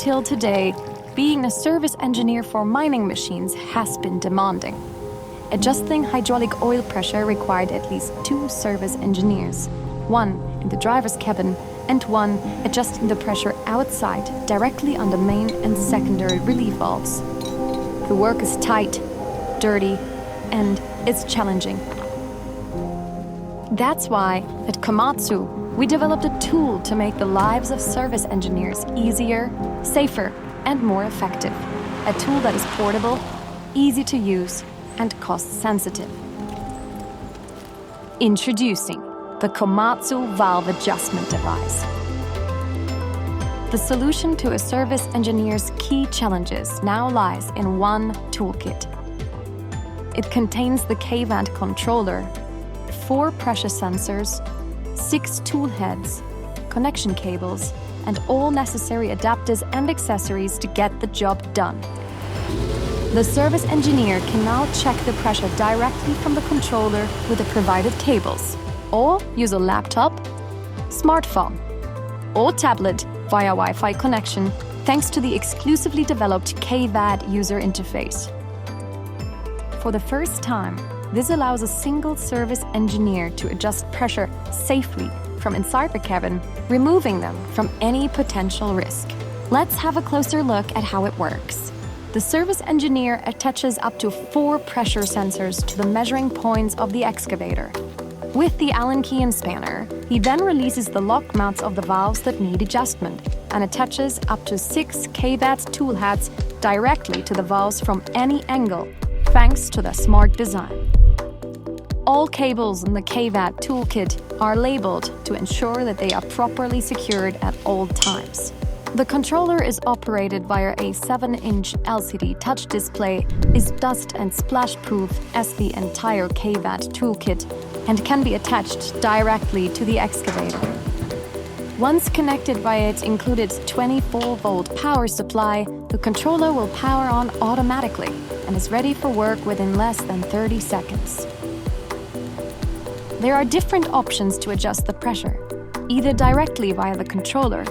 until today, being a service engineer for mining machines has been demanding. Adjusting hydraulic oil pressure required at least 2 service engineers, one in the driver's cabin and one adjusting the pressure outside, directly on the main and secondary relief valves. The work is tight, dirty, and it's challenging. That's why, at Komatsu, we developed a tool to make the lives of service engineers easier, safer, and more effective. A tool that is portable, easy to use, and cost-sensitive. Introducing the Komatsu Valve Adjustment Device. The solution to a service engineer's key challenges now lies in one toolkit. It contains the K-VAD controller, 4 pressure sensors, 6 tool heads, connection cables, and all necessary adapters and accessories to get the job done. The service engineer can now check the pressure directly from the controller with the provided cables, or use a laptop, smartphone, or tablet via Wi-Fi connection, thanks to the exclusively developed K-VAD user interface. For the first time, this allows a single service engineer to adjust pressure safely from inside the cabin, removing them from any potential risk. Let's have a closer look at how it works. The service engineer attaches up to 4 pressure sensors to the measuring points of the excavator. With the Allen key and spanner, he then releases the lock nuts of the valves that need adjustment and attaches up to 6 K-VAD tool heads directly to the valves from any angle, thanks to their smart design. All cables in the K-VAD toolkit are labeled to ensure that they are properly secured at all times. The controller is operated via a 7-inch LCD touch display, is dust and splash-proof as the entire K-VAD toolkit, and can be attached directly to the excavator. Once connected via its included 24-volt power supply, the controller will power on automatically and is ready for work within less than 30 seconds. There are different options to adjust the pressure, either directly via the controller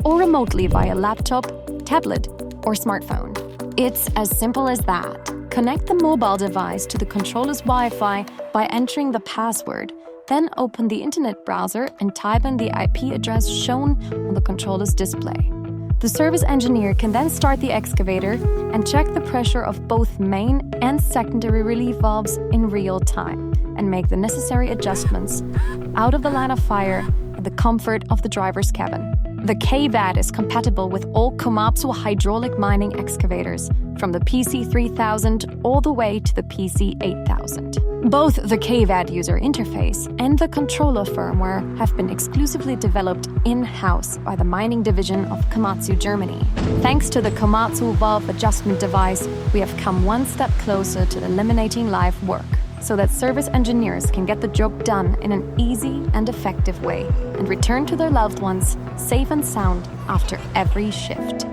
or remotely via laptop, tablet, or smartphone. It's as simple as that. Connect the mobile device to the controller's Wi-Fi by entering the password, then open the internet browser and type in the IP address shown on the controller's display. The service engineer can then start the excavator and check the pressure of both main and secondary relief valves in real time and make the necessary adjustments out of the line of fire in the comfort of the driver's cabin. The K-VAD is compatible with all Komatsu hydraulic mining excavators, from the PC3000 all the way to the PC8000. Both the K-VAD user interface and the controller firmware have been exclusively developed in-house by the mining division of Komatsu Germany. Thanks to the Komatsu Valve Adjustment Device, we have come one step closer to eliminating live work, so that service engineers can get the job done in an easy and effective way and return to their loved ones safe and sound after every shift.